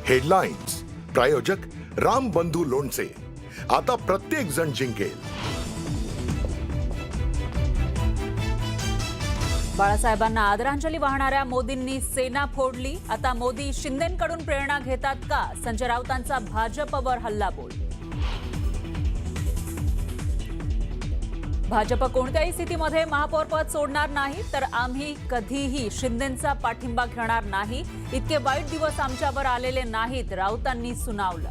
Headlines प्रायोजक राम बंधू लोणचे. आता प्रत्येक जण जिंकेल. बाळासाहेबांना आदरांजली वाहणाऱ्या मोदींनी सेना फोडली. आता मोदी शिंदेंकडून प्रेरणा घेतात का? संजय राऊतांचा भाजपवर हल्लाबोल. भाजप कोणत्याही स्थितीमध्ये महापौरपद सोडणार नाही, तर आम्ही कधीही शिंदेंचा पाठिंबा घेणार नाही. इतके वाईट दिवस आमच्यावर आलेले नाहीत, राऊतांनी सुनावलं.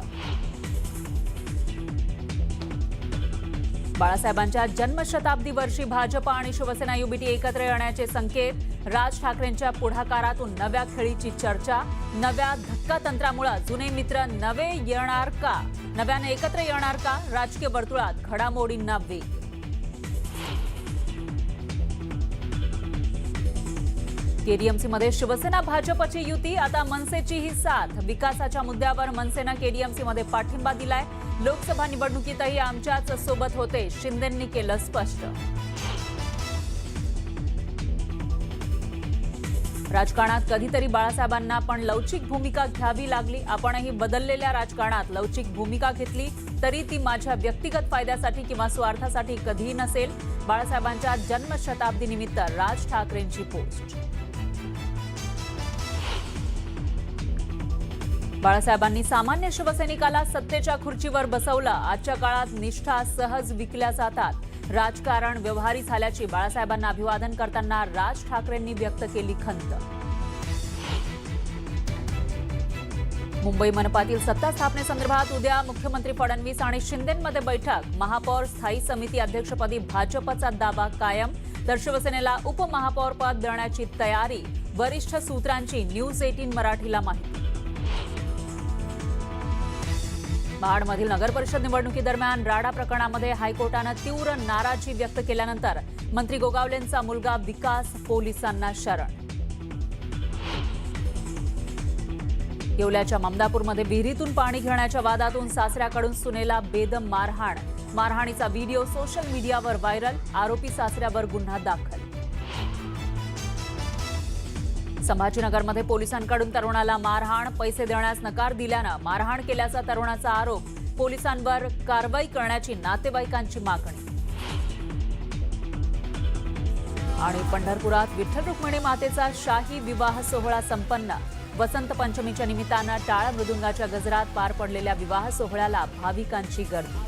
बाळासाहेबांच्या जन्मशताब्दी वर्षी भाजप आणि शिवसेना युबीटी एकत्र येण्याचे संकेत. राज ठाकरेंच्या पुढाकारातून नव्या खेळीची चर्चा. नव्या धक्कातंत्रामुळे जुने मित्र नव्याने एकत्र येणार का? राजकीय वर्तुळात घडामोडींना वेग. केडीएमसी मध्ये शिवसेना भाजपची युती. आता मनसेचीही साथ. विकासाच्या मुद्द्यावर मनसेनं केडीएमसी मध्ये पाठिंबा दिलाय. लोकसभा निवडणुकीतही आमच्याच सोबत होते, शिंदेंनी केलं स्पष्ट. राजकारणात कधीतरी बाळासाहेबांना पण लवचिक भूमिका घ्यावी लागली. आपणही बदललेल्या राजकारणात लवचिक भूमिका घेतली, तरी ती माझ्या व्यक्तिगत फायद्यासाठी किंवा स्वार्थासाठी कधीही नसेल. बाळासाहेबांच्या जन्मशताब्दी निमित्त राज ठाकरेंची पोस्ट. बाळासाहेबांनी सामान्य शिवसैनिकाला सत्तेच्या खुर्चीवर बसवलं. आजच्या काळात निष्ठा सहज विकल्या जातात. राजकारण व्यवहारी झाल्याची बाळासाहेबांना अभिवादन करताना राज ठाकरेंनी व्यक्त केली खंत. मुंबई मनपातील सत्ता स्थापनेसंदर्भात उद्या मुख्यमंत्री फडणवीस आणि शिंदेंमध्ये बैठक. महापौर स्थायी समिती अध्यक्षपदी भाजपचा दावा कायम, तर शिवसेनेला उपमहापौर पद देण्याची तयारी. वरिष्ठ सूत्रांची न्यूज 18 मराठीला माहिती. महाडमधील नगरपरिषद निवडणुकीदरम्यान राडा प्रकरणामध्ये हायकोर्टानं तीव्र नाराजी व्यक्त केल्यानंतर मंत्री गोगावलेंचा मुलगा विकास पोलिसांना शरण. येवल्याच्या ममदापूरमध्ये विहिरीतून पाणी घेण्याच्या वादातून सासऱ्याकडून सुनेला बेदम मारहाण. मारहाणीचा व्हिडिओ सोशल मीडियावर व्हायरल. आरोपी सासऱ्यावर गुन्हा दाखल. संभाजीनगरमध्ये पोलिसांकडून तरुणाला मारहाण. पैसे देण्यास नकार दिल्यानं मारहाण केल्याचा तरुणाचा आरोप. पोलिसांवर कारवाई करण्याची नातेवाईकांची मागणी. आणि पंढरपुरात विठ्ठल रुक्मिणी मातेचा शाही विवाह सोहळा संपन्न. वसंत पंचमीच्या निमित्तानं टाळ मृदुंगाच्या गजरात पार पडलेल्या विवाह सोहळ्याला भाविकांची गर्दी.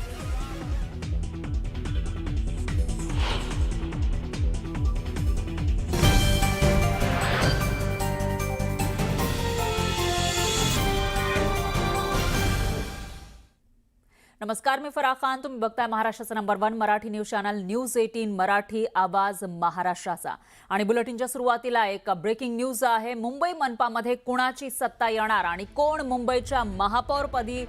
नमस्कार, मी फराह खान. तुम्ही बघताय महाराष्ट्राचा number 1 Marathi news channel news 18 Marathi, आवाज महाराष्ट्राचा. आणि बुलेटिनच्या सुरुवातीला एक ब्रेकिंग न्यूज आहे. मुंबई मनपामध्ये कोणाची सत्ता येणार आणि कोण मुंबईच्या महापौरपदी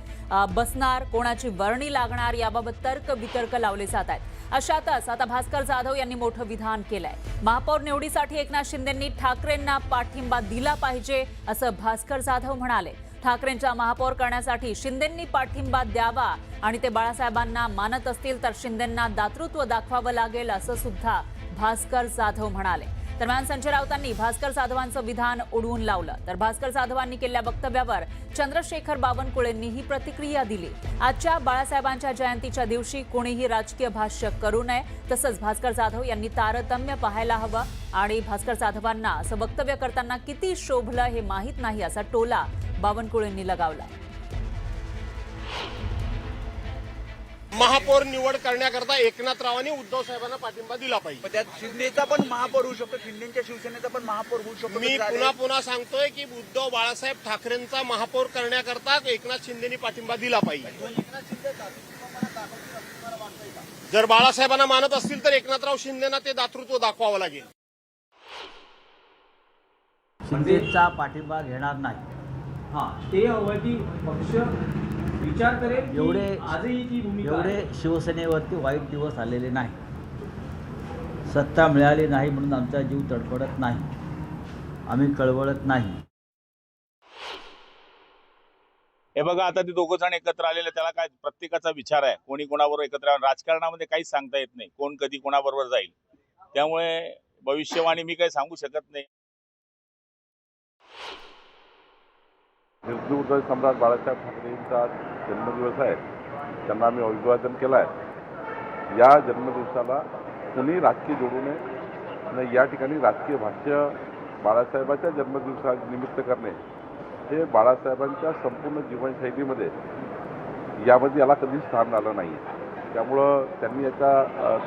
बसणार, कोणाची वर्णी लागणार, याबाबत तर्क वितर्क लावले जात आहेत. अशातच आता भास्कर जाधव यांनी मोठं विधान केलंय. महापौर निवडीसाठी एकनाथ शिंदेंनी ठाकरेंना पाठिंबा दिला पाहिजे, असं भास्कर जाधव म्हणाले. ठाकरेंच्या महापौर करण्यासाठी शिंदेंनी पाठिंबा द्यावा आणि ते बाळासाहेबांना मानत असतील तर शिंदेंना दातृत्व दाखवावं लागेल, असं सुद्धा भास्कर जाधव म्हणाले. दरम्यान संजय राऊतांनी भास्कर जाधवांचं विधान उडवून लावलं. तर भास्कर जाधवांनी केलेल्या वक्तव्यावर चंद्रशेखर बावनकुळेंनीही प्रतिक्रिया दिली. आजच्या बाळासाहेबांच्या जयंतीच्या दिवशी कोणीही राजकीय भाष्य करू नये. तसंच भास्कर जाधव यांनी तारतम्य पाहायला हवं आणि भास्कर जाधवांना असं वक्तव्य करताना किती शोभलं हे माहीत नाही, असा टोला बावनकुळेंनी लगावला. महापौर निवड करण्याकरता एकनाथरावांनी उद्धव साहेबांना पाठिंबा दिला पाहिजे. त्यात शिंदेचा पण महापौर होऊ शकतो, शिंदेच्या शिवसेनेचा पण महापौर होऊ शकतो. मी पुन्हा सांगतोय की उद्धव बाळासाहेब ठाकरेंचा महापौर करण्याकरता एकनाथ शिंदेनी पाठिंबा दिला पाहिजे. जर बाळासाहेबांना मानत असतील तर एकनाथराव शिंदेना ते दातृत्व दाखवावं लागेल. शिंदेचा पाठिंबा घेणार नाही. ते अवधी पक्ष विचार करेल. एवढे शिवसेनेवरती वाईट दिवस आलेले नाही. सत्ता मिळाली नाही म्हणून आमचा जीव तडफडत नाही, आम्ही कळवळत नाही. हे बघा, आता ते दोघं जण एकत्र आलेले, त्याला काय प्रत्येकाचा विचार आहे. कोणी कोणाबरोबर एकत्र, राजकारणामध्ये काहीच सांगता येत नाही कोण कधी कोणाबरोबर जाईल. त्यामुळे भविष्यवाणी मी काही सांगू शकत नाही. हिंदू सम्राट बाळासाहेब ठाकरेंचा जन्मदिवस आहे. त्यांना आम्ही अभिवादन केलं आहे. या जन्मदिवसाला कुणी राजकीय जोडू नये आणि या ठिकाणी राजकीय भाष्य बाळासाहेबांच्या जन्मदिवसानिमित्त करणे हे बाळासाहेबांच्या संपूर्ण जीवनशैलीमध्ये यामध्ये याला कधीच स्थान आलं नाही. त्यामुळं त्यांनी याचा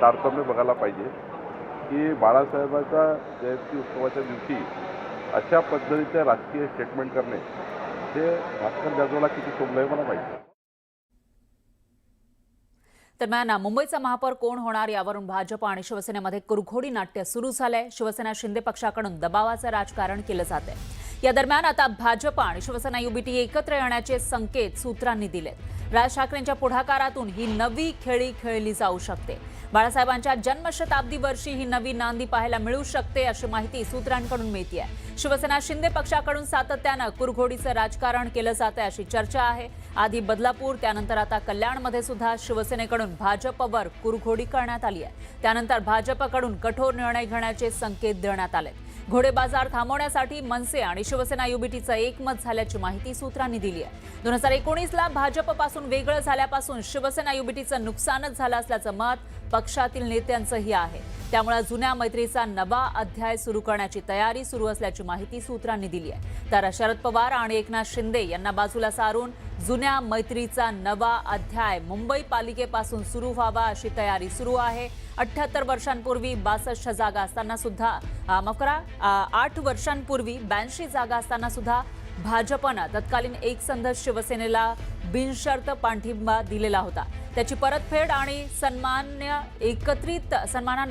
तारतम्य बघायला पाहिजे की बाळासाहेबांच्या जयंती उत्सवाच्या दिवशी अशा पद्धतीचे राजकीय स्टेटमेंट करणे हे भास्कर जाधवला किती शोभलं आहे मला माहिती. दरम्यान मुंबईचा महापौर कोण होणार यावरून भाजप आणि शिवसेनेमध्ये कुरघोडी नाट्य सुरू झालंय. शिवसेना शिंदे पक्षाकडून दबावाचं राजकारण केलं जातंय. या दरम्यान आता भाजप आणि शिवसेना युबीटी एकत्र येण्याचे संकेत सूत्रांनी दिलेत. राज ठाकरेंच्या पुढाकारातून ही नवी खेळी खेळली जाऊ शकते. बाळासाहेबांच्या जन्मशताब्दी वर्षी ही नवी नांदी पाहायला मिळू शकते अशी माहिती सूत्रांकडून मिळतेय. शिवसेना शिंदे पक्षाकडून सातत्यानं कुरघोडीचं राजकारण केलं जातंय अशी चर्चा आहे. आधी बदलापूर त्यानंतर आता कल्याणमध्ये सुद्धा शिवसेनेकडून भाजपवर कुरघोडी करण्यात आली आहे. त्यानंतर भाजपकडून कठोर निर्णय घेण्याचे संकेत देण्यात आले. घोडे बाजार थांबवण्यासाठी मनसे आणि शिवसेना युबीटीचं एकमत झाल्याची माहिती सूत्रांनी दिली आहे. 2019ला भाजपपासून वेगळं झाल्यापासून शिवसेना युबीटीचं नुकसानच झालं असल्याचं मत पक्षातील नेत्यांचंही आहे. त्यामुळे जुन्या मैत्रीचा नवा अध्याय सुरू करण्याची तयारी सुरू असल्याची माहिती सूत्रांनी दिली आहे. तर शरद पवार आणि एकनाथ शिंदे यांना बाजूला सारून जुन्या मैत्रीचा नवा अध्याय मुंबई पालिकेपासून सुरू व्हावा अशी तयारी सुरू आहे. 78 वर्षांपूर्वी 62 जागा असताना सुद्धा 8 वर्षांपूर्वी 82 जागा असताना सुद्धा भाजपनं तत्कालीन एकसंध शिवसेनेला बिनशर्त पाठिंबा दिलेला होता. त्याची परतफेड आणि सन्मानानं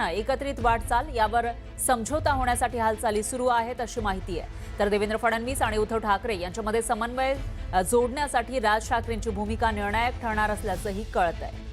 एकत्रित वाटचाल यावर समझोता होण्यासाठी हालचाली सुरू आहेत अशी माहिती आहे. तर देवेंद्र फडणवीस आणि उद्धव ठाकरे यांच्यामध्ये समन्वय जोडण्यासाठी राज ठाकरेंची भूमिका निर्णायक ठरणार असल्याचंही कळत आहे.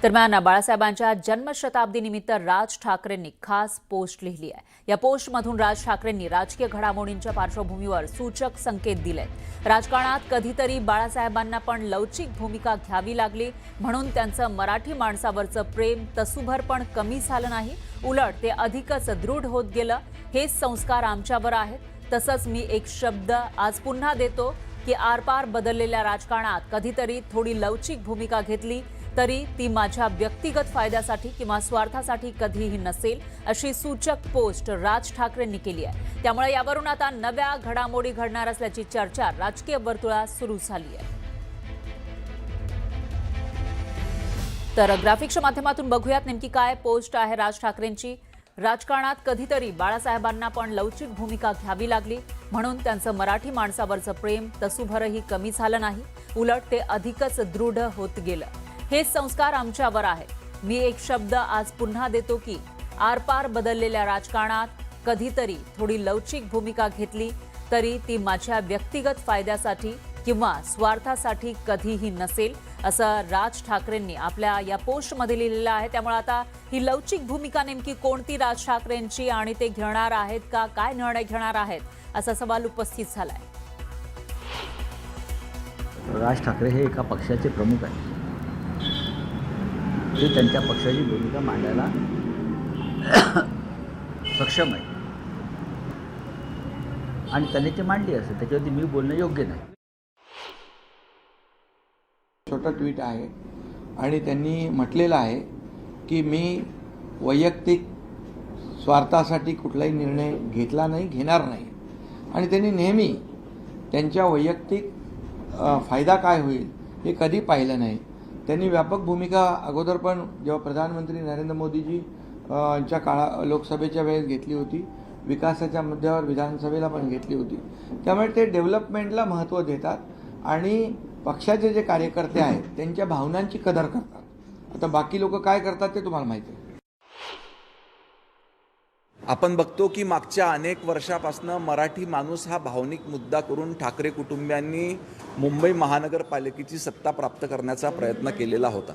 दरम्यान बाळासाहेबांच्या जन्मशताब्दीनिमित्त राज ठाकरेंनी खास पोस्ट लिहिली आहे. या पोस्टमधून राज ठाकरेंनी राजकीय घडामोडींच्या पार्श्वभूमीवर सूचक संकेत दिलेत. राजकारणात कधीतरी बाळासाहेबांना पण लवचिक भूमिका घ्यावी लागली म्हणून त्यांचं मराठी माणसावरचं प्रेम तसूभर पण कमी झालं नाही, उलट ते अधिकच दृढ होत गेलं. हेच संस्कार आमच्यावर आहेत. तसंच मी एक शब्द आज पुन्हा देतो की आरपार बदललेल्या राजकारणात कधीतरी थोडी लवचिक भूमिका घेतली तरी ती माझ्या व्यक्तिगत फायद्यासाठी किंवा स्वार्थासाठी कधीही नसेल अशी सूचक पोस्ट राज ठाकरेंनी केली आहे. त्यामुळे यावरून आता नव्या घडामोडी घडणार असल्याची चर्चा राजकीय वर्तुळात सुरू झाली आहे. तर ग्राफिक्सच्या माध्यमातून बघूयात नेमकी काय पोस्ट आहे राज ठाकरेंची. राजकारणात कधीतरी बाळासाहेबांना पण लवचिक भूमिका घ्यावी लागली म्हणून त्यांचं मराठी माणसावरचं प्रेम तसूभरही कमी झालं नाही, उलट ते अधिकच दृढ होत गेलं. हेच संस्कार आमच्यावर आहेत. मी एक शब्द आज पुन्हा देतो की आरपार बदललेल्या राजकारणात कधीतरी थोडी लवचिक भूमिका घेतली तरी ती माझ्या व्यक्तिगत फायद्यासाठी किंवा स्वार्थासाठी कधीही नसेल असं राज ठाकरेंनी आपल्या या पोस्टमध्ये लिहिलेलं आहे. त्यामुळे आता ही लवचिक भूमिका नेमकी कोणती राज ठाकरेंची आणि ते घेणार आहेत का, काय निर्णय घेणार आहेत असा सवाल उपस्थित झालाय. राज ठाकरे हे एका पक्षाचे प्रमुख आहेत. ते त्यांच्या पक्षाची भूमिका मांडायला सक्षम आहे आणि त्यांनी ते मांडली असेल, त्याच्यावरती मी बोलणं योग्य नाही. छोटा ट्विट आहे आणि त्यांनी म्हटलेलं आहे की मी वैयक्तिक स्वार्थासाठी कुठलाही निर्णय घेतला नाही, घेणार नाही. आणि त्यांनी नेहमी त्यांच्या वैयक्तिक फायदा काय होईल हे कधी पाहिलं नाही. त्यांनी व्यापक भूमिका अगोदर पण जेव्हा प्रधानमंत्री नरेंद्र मोदीजी च्या लोकसभेच्या वेळेस घेतली होती, विकासाच्या मुद्द्यावर विधानसभेला पण घेतली होती. त्यामुळे ते डेव्हलपमेंटला महत्त्व देतात आणि पक्षाचे जे कार्यकर्ते आहेत त्यांच्या भावनांची कदर करतात. आता बाकी लोक काय करतात ते तुम्हाला माहिती आहे. आपण बघतो की मागच्या अनेक वर्षापासून मराठी माणूस हा भावनिक मुद्दा करून ठाकरे कुटुंबियांनी मुंबई महानगरपालिकेची सत्ता प्राप्त करण्याचा प्रयत्न केलेला होता.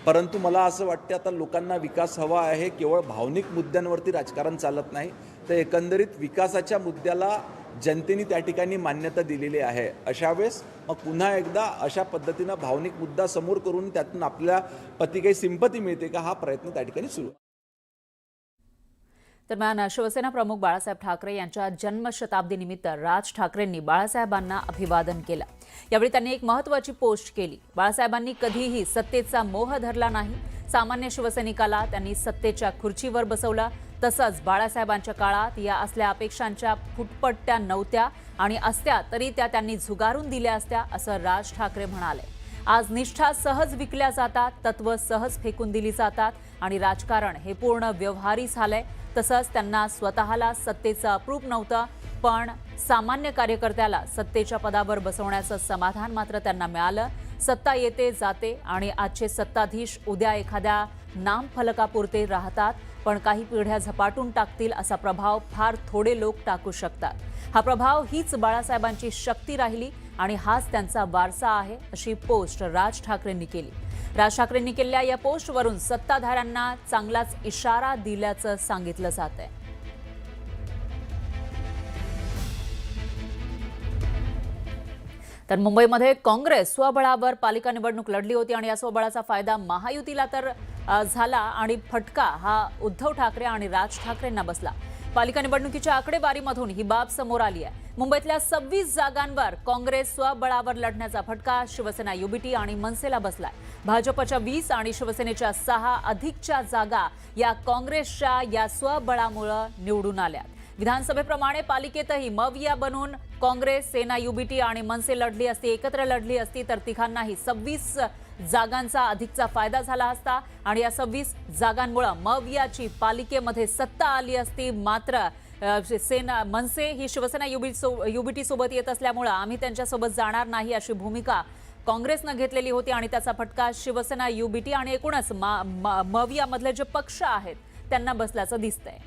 परंतु मला असं वाटतं आता लोकांना विकास हवा आहे. केवळ भावनिक मुद्द्यांवरती राजकारण चालत नाही, तर एकंदरीत विकासाच्या मुद्द्याला जनतेने त्या ठिकाणी मान्यता दिलेली आहे. अशा वेळेस मग पुन्हा एकदा अशा पद्धतीनं भावनिक मुद्दा समोर करून त्यातून आपल्या पती काही सिंपती मिळते का, हा प्रयत्न त्या ठिकाणी सुरू आहे. दरम्यान शिवसेना प्रमुख बाळासाहेब ठाकरे यांच्या जन्मशताब्दीनिमित्त राज ठाकरेंनी बाळासाहेबांना अभिवादन केलं. यावेळी त्यांनी एक महत्त्वाची पोस्ट केली. बाळासाहेबांनी कधीही सत्तेचा मोह धरला नाही. सामान्य शिवसैनिकाला त्यांनी सत्तेच्या खुर्चीवर बसवलं. तसंच बाळासाहेबांच्या काळात या असल्या अपेक्षांच्या फुटपट्ट्या नव्हत्या आणि असत्या तरी त्या त्यांनी झुगारून दिल्या असत्या, असं राज ठाकरे म्हणाले. आज निष्ठा सहज विकल्या जातात, तत्व सहज फेकून दिली जातात आणि राजकारण हे पूर्ण व्यवहारी झालंय. तसंच त्यांना स्वतःला सत्तेचं अप्रूप नव्हतं, पण सामान्य कार्यकर्त्याला सत्तेच्या पदावर बसवण्याचं समाधान मात्र त्यांना मिळालं. सत्ता येते जाते आणि आजचे सत्ताधीश उद्या एखाद्या नामफलकापुरते राहतात, पण काही पिढ्या झपाटून टाकतील असा प्रभाव फार थोडे लोक टाकू शकतात. हा प्रभाव हीच बाळासाहेबांची शक्ती राहिली आणि हाच त्यांचा वारसा आहे, अशी पोस्ट राज ठाकरेंनी केली. राज ठाकरेंनी केलेल्या या पोस्टवरून सत्ताधाऱ्यांना चांगलाच इशारा दिल्याचं सांगितलं जात आहे. तर मुंबईमध्ये काँग्रेस स्वबळावर पालिका निवडणूक लढली होती आणि या स्वबळाचा फायदा महायुतीला तर झाला आणि फटका हा उद्धव ठाकरे आणि राज ठाकरेंना बसला. पालिका निवडणुकीच्या आकडेवारीमधून ही बाब समोर आली आहे. मुंबईतल्या 26 जागांवर काँग्रेस स्वबळावर लढण्याचा फटका शिवसेना युबीटी आणि मनसेला बसलाय. भाजपच्या 20 आणि शिवसेनेच्या 6 अधिकच्या जागा या काँग्रेसच्या या स्वबळामुळे निवडून आल्या. विधानसभेप्रमाणे पालिकेतही मविया बनून काँग्रेस, सेना, युबीटी आणि मनसे लढली असती, एकत्र लढली असती तर तिघांनाही 26 जागांचा अधिकचा फायदा झाला असता आणि या 26 जागांमुळे मवियाची पालिकेमध्ये सत्ता आली असती. मात्र सेना मनसे ही शिवसेना युबीटी सोबत येत असल्यामुळे आम्ही त्यांच्यासोबत जाणार नाही अशी भूमिका काँग्रेसनं घेतलेली होती आणि त्याचा फटका शिवसेना युबीटी आणि एकूणच मवियामधले जे पक्ष आहेत त्यांना बसल्याचं दिसतंय.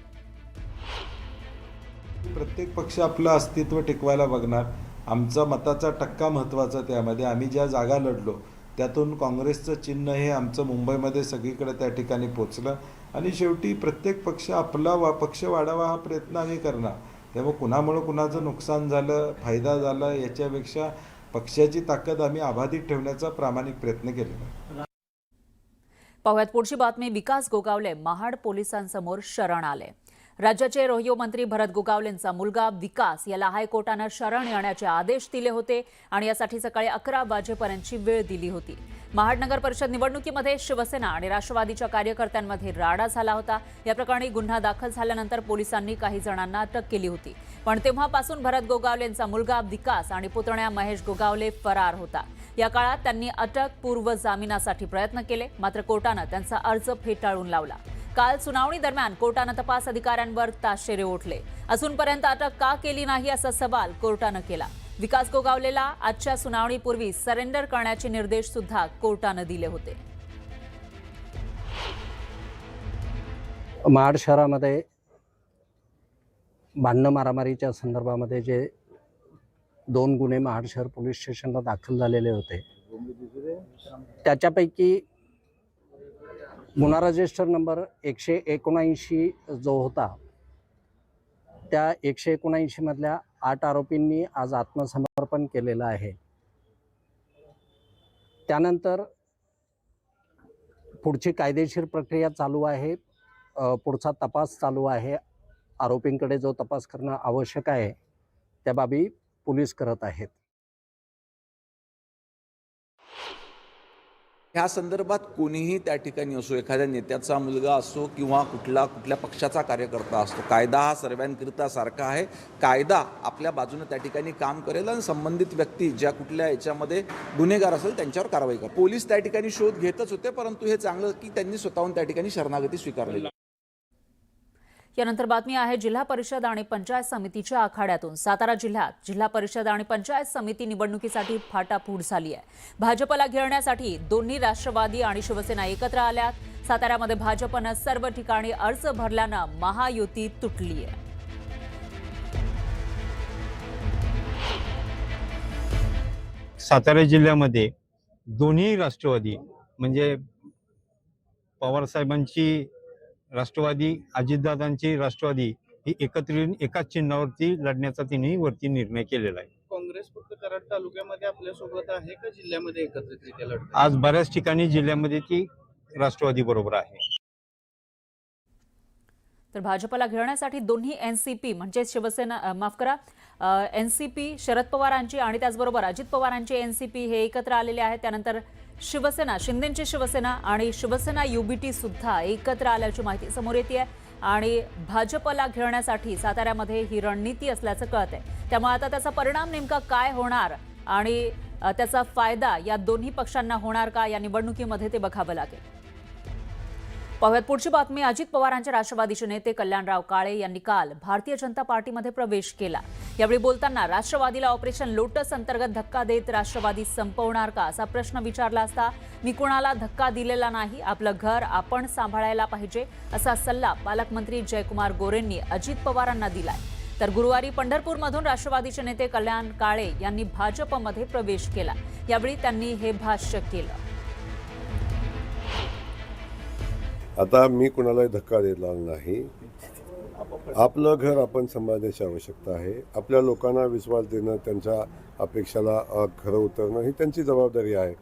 प्रत्येक पक्ष आपलं अस्तित्व टिकवायला बघणार. आमचा मताचा टक्का महत्त्वाचा. त्यामध्ये आम्ही ज्या जागा लढलो त्यातून काँग्रेसचं चिन्ह हे आमचं मुंबईमध्ये सगळीकडे त्या ठिकाणी पोचलं आणि शेवटी प्रत्येक पक्ष आपला पक्ष वाढावा हा प्रयत्न आम्ही करणार. त्यामुळे कुणामुळं कुणाचं नुकसान झालं, फायदा झाला याच्यापेक्षा पक्षाची ताकद आम्ही अबाधित ठेवण्याचा प्रामाणिक प्रयत्न केलेला. पाहुयात पुढची बातमी. विकास गोगावले महाड पोलिसांसमोर शरण आले. राज्याचे रोहियो मंत्री भरत गोगावलेंचा मुलगा विकास याला हायकोर्टानं शरण येण्याचे आदेश दिले होते आणि यासाठी सकाळी 11 वाजेपर्यंतची वेळ दिली होती. महाड नगर परिषद निवडणुकीमध्ये शिवसेना आणि राष्ट्रवादीच्या कार्यकर्त्यांमध्ये राडा झाला होता. या प्रकरणी गुन्हा दाखल झाल्यानंतर पोलिसांनी काही जणांना अटक केली होती. पण तेव्हापासून भरत गोगावलेंचा मुलगा विकास आणि पुतण्या महेश गोगावले फरार होता. या काळात त्यांनी अटकपूर्व जामिनासाठी प्रयत्न केले, मात्र कोर्टानं त्यांचा अर्ज फेटाळून लावला. काल सुनावणी दरम्यान कोर्टानं तपास अधिकाऱ्यांवर ताशेरे ओढले. अजूनपर्यंत अटक का केली नाही असा सवाल कोर्टानं केला. विकास गोगावलेला आजच्या सुनावणीपूर्वी सरेंडर करण्याचे निर्देश सुद्धा कोर्टानं दिले होते. महाड शहरामध्ये भांडण मारामारीच्या संदर्भामध्ये जे 2 गुन्हे महाड शहर पोलीस स्टेशनला दाखल झालेले होते त्याच्यापैकी गुन्हा रजिस्टर नंबर 179 जो होता त्या 179 मधल्या 8 आरोपींनी आज आत्मसमर्पण केलेलं आहे. त्यानंतर पुढची कायदेशीर प्रक्रिया चालू आहे. पुढचा तपास चालू आहे. आरोपींकडे जो तपास करणं आवश्यक आहे त्या बाबी पोलीस करत आहेत. ह्या संदर्भात कोणीही त्या ठिकाणी असो, एखाद्या नेत्याचा मुलगा असो किंवा कुठल्या पक्षाचा कार्यकर्ता असतो, कायदा हा सर्वांकरिता सारखा आहे. कायदा आपल्या बाजूने त्या ठिकाणी काम करेल आणि संबंधित व्यक्ती ज्या कुठल्या याच्यामध्ये गुन्हेगार असेल त्यांच्यावर कारवाई करेल. पोलीस त्या ठिकाणी शोध घेतच होते, परंतु हे चांगलं की त्यांनी स्वतःहून त्या ठिकाणी शरणागती स्वीकारलेली. यानंतर बातमी आहे जिल्हा परिषद आणि पंचायत समितीच्या आखाड्यातून. सातारा जिल्ह्यात जिल्हा परिषद आणि पंचायत समिती निवडणुकीसाठी फाटाफूट झाली आहे. भाजपला घेरण्यासाठी दोन्ही राष्ट्रवादी आणि शिवसेना एकत्र आल्यात. साताऱ्यामध्ये भाजपनं सर्व ठिकाणी अर्ज भरल्यानं महायुती तुटली आहे. सातारा जिल्ह्यामध्ये दोन्ही राष्ट्रवादी म्हणजे पवार साहेबांची राष्ट्रवादी, अजितदादांची राष्ट्रवादी ही एकत्रित एकाच चिन्हावरती लढण्याचा तिने वरती निर्णय केलेला आहे. काँग्रेस फक्त कराड तालुक्यामध्ये आपल्या सोबत आहे का जिल्ह्यामध्ये एकत्रितरित्या लढत? आज बऱ्याच ठिकाणी जिल्ह्यामध्ये ती राष्ट्रवादी बरोबर आहे. तर भाजपला घेरण्यासाठी दोन्ही एनसीपी म्हणजे शिवसेना माफ करा एनसीपी शरद पवारांची आणि त्याचबरोबर अजित पवारांची एनसीपी हे एकत्र आलेले आहेत. त्यानंतर शिवसेना शिंदेची शिवसेना आणि शिवसेना युबीटी सुद्धा एकत्र आल्याची माहिती समोर येते आहे आणि भाजपला घेरण्यासाठी साताऱ्यामध्ये ही रणनीती असल्याचं कळत आहे. त्यामुळे आता त्याचा परिणाम नेमका काय होणार आणि त्याचा फायदा या दोन्ही पक्षांना होणार का या निवडणुकीमध्ये ते बघावं लागेल. पाहुयात पुढची बातमी. अजित पवारांचे राष्ट्रवादीचे नेते कल्याणराव काळे यांनी काल भारतीय जनता पार्टीमध्ये प्रवेश केला. यावेळी बोलताना राष्ट्रवादीला ऑपरेशन लोटस अंतर्गत धक्का देत राष्ट्रवादी संपवणार का असा प्रश्न विचारला असता मी कुणाला धक्का दिलेला नाही, आपलं घर आपण सांभाळायला पाहिजे असा सल्ला पालकमंत्री जयकुमार गोरेंनी अजित पवारांना दिलाय. तर गुरुवारी पंढरपूरमधून राष्ट्रवादीचे नेते कल्याण काळे यांनी भाजपमध्ये प्रवेश केला. यावेळी त्यांनी हे भाष्य केलं. आता मी कुणालाही धक्का दिला नाही. आपलं घर आपण सांभाळण्याची आवश्यकता आहे. आपल्या लोकांना विश्वास देणं, त्यांच्या अपेक्षाला खरं उतरणं ही त्यांची जबाबदारी आहे.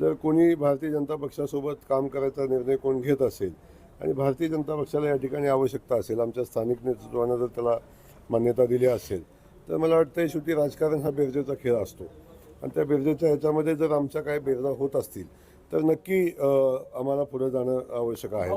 जर कोणी भारतीय जनता पक्षासोबत काम करायचा निर्णय कोण घेत असेल आणि भारतीय जनता पक्षाला या ठिकाणी आवश्यकता असेल, आमच्या स्थानिक नेतृत्वानं जर त्याला मान्यता दिली असेल तर मला वाटतं शेवटी राजकारण हा बेरजेचा खेळ असतो आणि त्या बेरजेच्या ह्याच्यामध्ये जर आमच्या काही बेरजा होत असतील तर नक्की आम्हाला पुढे जाणं आवश्यक आहे.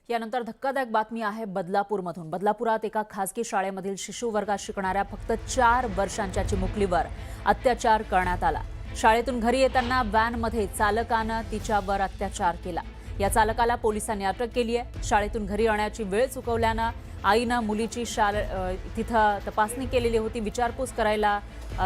यानंतर धक्कादायक बातमी आहे बदलापूरमधून. बदलापुरात एका खासगी शाळेमधील शिशु वर्गात शिकणाऱ्या फक्त 4 वर्षांच्या चिमुकलीवर अत्याचार करण्यात आला. शाळेतून घरी येताना व्हॅनमध्ये चालकानं तिच्यावर अत्याचार केला. या चालकाला पोलिसांनी अटक केली आहे. शाळेतून घरी येण्याची वेळ चुकवल्यानं आईनं मुलीची तिथं तपासणी केलेली होती, विचारपूस करायला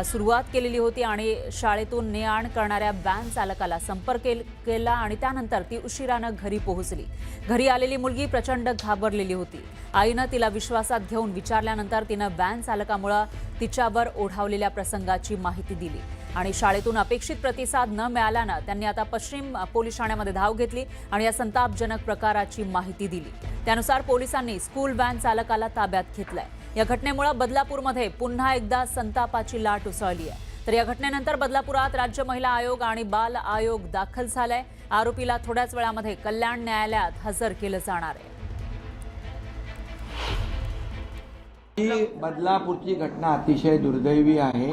सुरुवात केलेली होती आणि शाळेतून ने-आण करणाऱ्या व्हॅन चालकाला संपर्क केला आणि त्यानंतर ती उशिरानं घरी पोहोचली. घरी आलेली मुलगी प्रचंड घाबरलेली होती. आईनं तिला विश्वासात घेऊन विचारल्यानंतर तिनं व्हॅन चालकामुळे तिच्यावर ओढावलेल्या प्रसंगाची माहिती दिली आणि शाळेतून अपेक्षित प्रतिसाद न मिळाल्यानं त्यांनी आता पश्चिम पोलीस ठाण्यामध्ये धाव घेतली आणि या संतापजनक प्रकाराची माहिती दिली. त्यानुसार पोलिसांनी स्कूल व्हॅन चालकाला ताब्यात घेतलंय. या घटनेमुळे बदलापूरमध्ये पुन्हा एकदा संतापाची लाट उसळली आहे. तर या घटनेनंतर बदलापुरात राज्य महिला आयोग आणि बाल आयोग दाखल झालाय. आरोपीला थोड्याच वेळामध्ये कल्याण न्यायालयात हजर केलं जाणार आहे. ही बदलापूरची घटना अतिशय दुर्दैवी आहे.